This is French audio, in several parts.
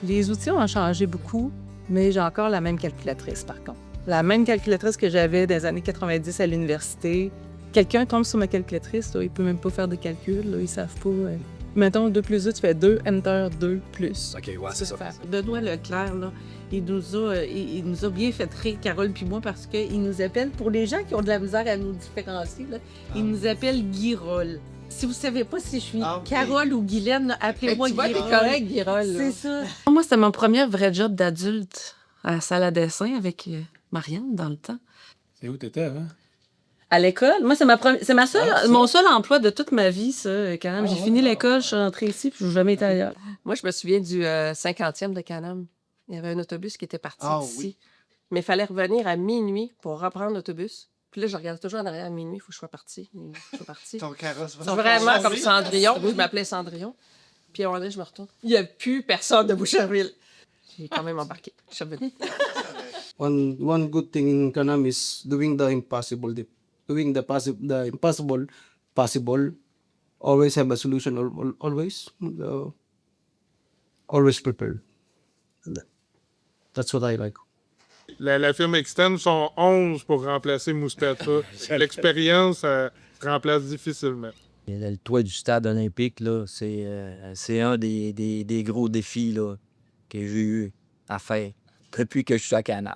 Les outils ont changé beaucoup, mais j'ai encore la même calculatrice, par contre. La même calculatrice que j'avais dans les années 90 à l'université. Quelqu'un tombe sur ma calculatrice, là, il peut même pas faire de calcul, là, ils savent pas. Mettons, 2 plus 2, tu fais 2, Enter, 2 plus. OK, ouais, c'est ça. Benoît Leclerc, là, il nous a bien fait rire, Carole puis moi, parce qu'il nous appelle, pour les gens qui ont de la misère à nous différencier, là, il nous appelle Guirol. Si vous savez pas si je suis Carole ou Guylaine, là, appelez-moi Tu vois, Guirol. t'es correct, Guirol. là. C'est ça. Moi, c'était mon premier vrai job d'adulte à la salle à dessin avec Marianne dans le temps. C'est où t'étais avant? À l'école, moi, c'est mon seul emploi de toute ma vie, ça, quand même. J'ai fini l'école, je suis rentrée ici, puis je n'ai jamais été ailleurs. Moi, je me souviens du 50e de Canam. Il y avait un autobus qui était parti d'ici. Oui. Mais il fallait revenir à minuit pour reprendre l'autobus. Puis là, je regardais toujours en arrière à minuit, il faut que je sois partie. Ton carrosse va Vraiment comme Cendrillon. Je m'appelais Cendrillon. Puis à un moment donné, je me retourne. Il n'y a plus personne de Boucherville. J'ai quand même embarqué. Je suis revenue. One good thing in Canam is doing the impossible. Doing the impossible possible. Always have a solution. Always prepared. That's what I like. La firme externe sont 11 pour remplacer Moustafa. L'expérience remplace difficilement. Le toit du stade olympique, là, c'est un des gros défis là, que j'ai eu à faire depuis que je suis à Canam.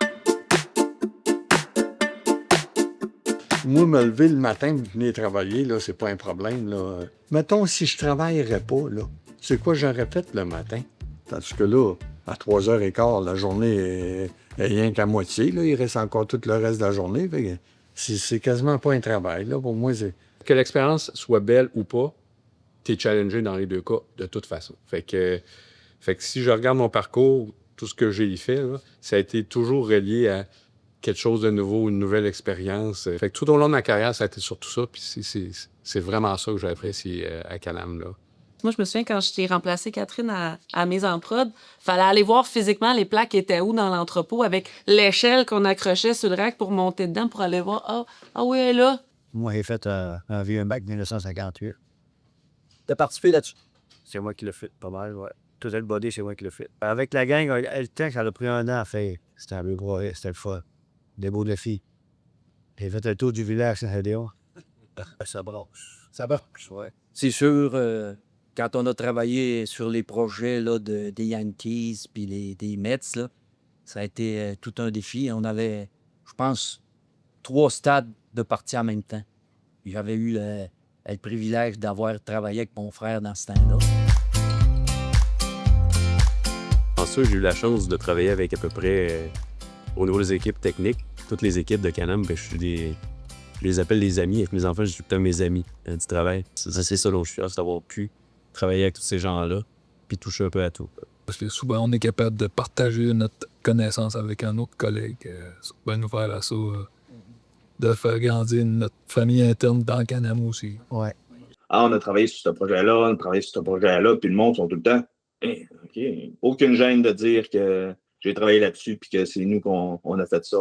Moi, me lever le matin pour venir travailler, là, c'est pas un problème. Là. Mettons, si je travaillerais pas, là, c'est quoi j'aurais fait le matin? Parce que là, à 3h15, la journée est rien qu'à moitié. Là. Il reste encore tout le reste de la journée. Fait que c'est quasiment pas un travail. Là. Pour moi, c'est... Que l'expérience soit belle ou pas, t'es challengé dans les deux cas, de toute façon. Fait que si je regarde mon parcours, tout ce que j'ai fait, là, ça a été toujours relié à quelque chose de nouveau, une nouvelle expérience. Fait que tout au long de ma carrière, ça a été surtout ça. Puis c'est vraiment ça que j'ai apprécié à Canam, là. Moi, je me souviens quand j'étais remplacée Catherine à Mise en prod, fallait aller voir physiquement les plaques étaient où dans l'entrepôt avec l'échelle qu'on accrochait sur le rack pour monter dedans pour aller voir. Ah oui, elle est là. Moi, j'ai fait un vieux bac 1958. T'as participé là-dessus? C'est moi qui l'ai fait, pas mal, ouais. Tout le body, c'est moi qui l'ai fait. Avec la gang, le temps, ça a pris un an à faire. C'était un peu gros, c'était le fun. Des beaux défis. J'ai fait un tour du village Saint-Léon. Ça brosse. Ça va. Ouais. C'est sûr, quand on a travaillé sur les projets là, des Yankees puis des Mets, là, ça a été tout un défi. On avait, je pense, 3 stades de partie en même temps. J'avais eu le privilège d'avoir travaillé avec mon frère dans ce temps-là. Ensuite, j'ai eu la chance de travailler avec à peu près, au niveau des équipes techniques, toutes les équipes de Canam, je les appelle les amis. Avec mes enfants, je suis tout le temps mes amis du travail. C'est ça dont je suis fier, d'avoir pu travailler avec tous ces gens-là, puis toucher un peu à tout. Parce que souvent, on est capable de partager notre connaissance avec un autre collègue. Ça va nous faire l'assaut de faire grandir notre famille interne dans Canam aussi. Ouais. On a travaillé sur ce projet-là, on a travaillé sur ce projet-là, puis le monde sont tout le temps. OK. Aucune gêne de dire que j'ai travaillé là-dessus, puis que c'est nous qu'on a fait ça,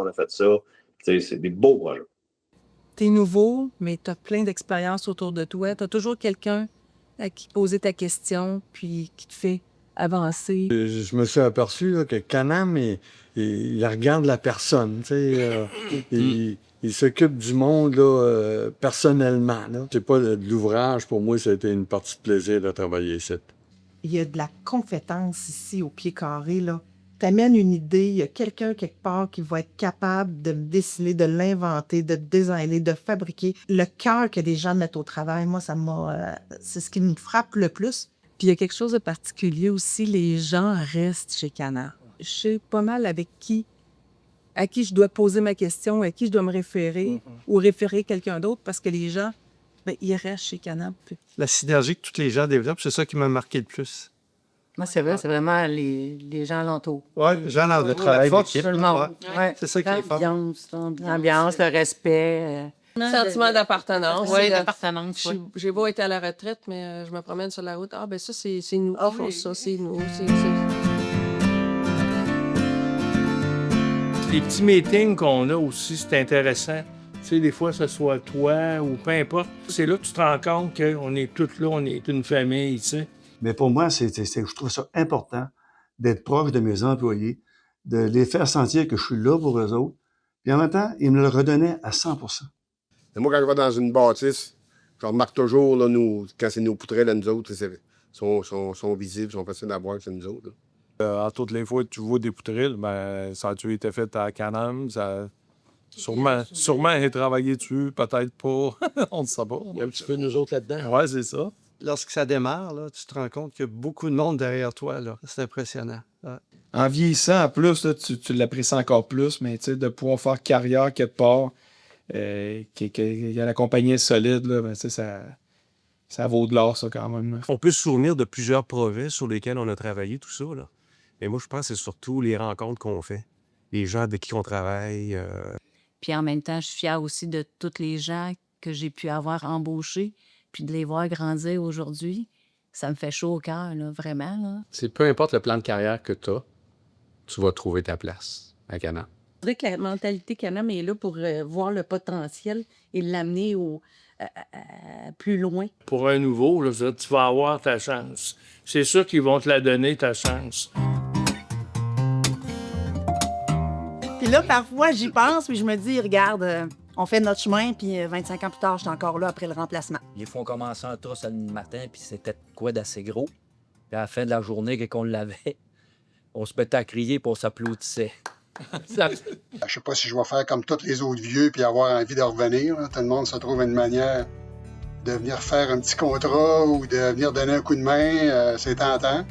c'est des beaux projets. T'es nouveau, mais t'as plein d'expériences autour de toi. T'as toujours quelqu'un à qui poser ta question, puis qui te fait avancer. Je me suis aperçu là, que Canam, il regarde la personne. Il s'occupe du monde là, personnellement. Là. C'est pas de l'ouvrage. Pour moi, ça a été une partie de plaisir de travailler ici. Il y a de la compétence ici au pied carré, là. T'amènes une idée, il y a quelqu'un quelque part qui va être capable de dessiner, de l'inventer, de designer, de fabriquer. Le cœur que les gens mettent au travail, moi, c'est ce qui me frappe le plus. Puis il y a quelque chose de particulier aussi, les gens restent chez Canam. Je sais pas mal à qui je dois poser ma question, à qui je dois me référer ou référer quelqu'un d'autre parce que les gens, ils restent chez Canam. La synergie que tous les gens développent, c'est ça qui m'a marqué le plus. Moi, c'est vrai, c'est vraiment les gens alentour. Oui, les gens dans le travail d'équipe. Tout le monde. Ouais. C'est ça qui est fort. L'ambiance, le respect. Sentiment d'appartenance. Oui, d'appartenance. J'ai beau être à la retraite, mais je me promène sur la route. Ah, ben ça, c'est nous. Ça, c'est nous. Les petits meetings qu'on a aussi, c'est intéressant. Tu sais, des fois, ce soit toi ou peu importe. C'est là que tu te rends compte qu'on est tous là, on est une famille, tu sais. Mais pour moi, je trouve ça important d'être proche de mes employés, de les faire sentir que je suis là pour eux autres. Puis en même temps, ils me le redonnaient à 100%. Et moi, quand je vais dans une bâtisse, je remarque toujours, là, quand c'est nos poutrelles à nous autres, sont visibles, sont faciles à voir, c'est nous autres. À toutes les fois que tu vois des poutrelles, ben, ça a-tu été fait à Can-Am? Sûrement elle a travaillé dessus, peut-être pas. On ne sait pas. Il y a un petit peu nous autres là-dedans. Ouais, c'est ça. Lorsque ça démarre, là, tu te rends compte qu'il y a beaucoup de monde derrière toi. Là. C'est impressionnant. Ouais. En vieillissant, en plus, là, tu l'apprécies encore plus, mais de pouvoir faire carrière quelque part, qu'il y a la compagnie est solide, là, ben, ça vaut de l'or, ça, quand même. On peut se souvenir de plusieurs projets sur lesquels on a travaillé, tout ça, là. Mais moi, je pense que c'est surtout les rencontres qu'on fait, les gens avec qui on travaille. Puis en même temps, je suis fière aussi de tous les gens que j'ai pu avoir embauchés, puis de les voir grandir aujourd'hui. Ça me fait chaud au cœur, là, vraiment. Là. C'est peu importe le plan de carrière que tu as, tu vas trouver ta place à Can-Am. Je dirais que la mentalité Can-Am est là pour voir le potentiel et l'amener plus loin. Pour un nouveau, là, tu vas avoir ta chance. C'est sûr qu'ils vont te la donner, ta chance. Puis là, parfois, j'y pense, puis je me dis, regarde, on fait notre chemin, puis 25 ans plus tard, je suis encore là après le remplacement. Des fois, on commençait en trousse le matin, puis c'était quoi d'assez gros. Puis à la fin de la journée, quand on l'avait, on se mettait à crier, puis on s'applaudissait. Je sais pas si je vais faire comme tous les autres vieux, puis avoir envie de revenir. Là. Tout le monde se trouve une manière de venir faire un petit contrat ou de venir donner un coup de main. C'est tentant.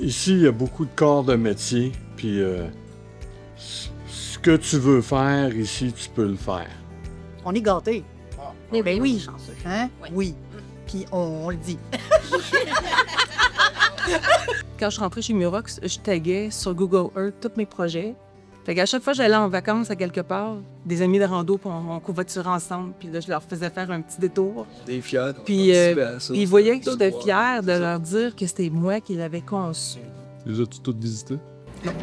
Ici, il y a beaucoup de corps de métier, puis ce que tu veux faire ici, tu peux le faire. On est gâtés. Ben oui. Hein? Oui. Puis on le dit. Quand je rentrais chez Murox, je taguais sur Google Earth tous mes projets. Fait qu'à chaque fois que j'allais en vacances à quelque part, des amis de rando, puis on covoiturait ensemble, puis là, je leur faisais faire un petit détour. Des fiers. Puis ils voyaient que j'étais fière de leur dire que c'était moi qui l'avais conçu. Les as-tu toutes visitées? Non.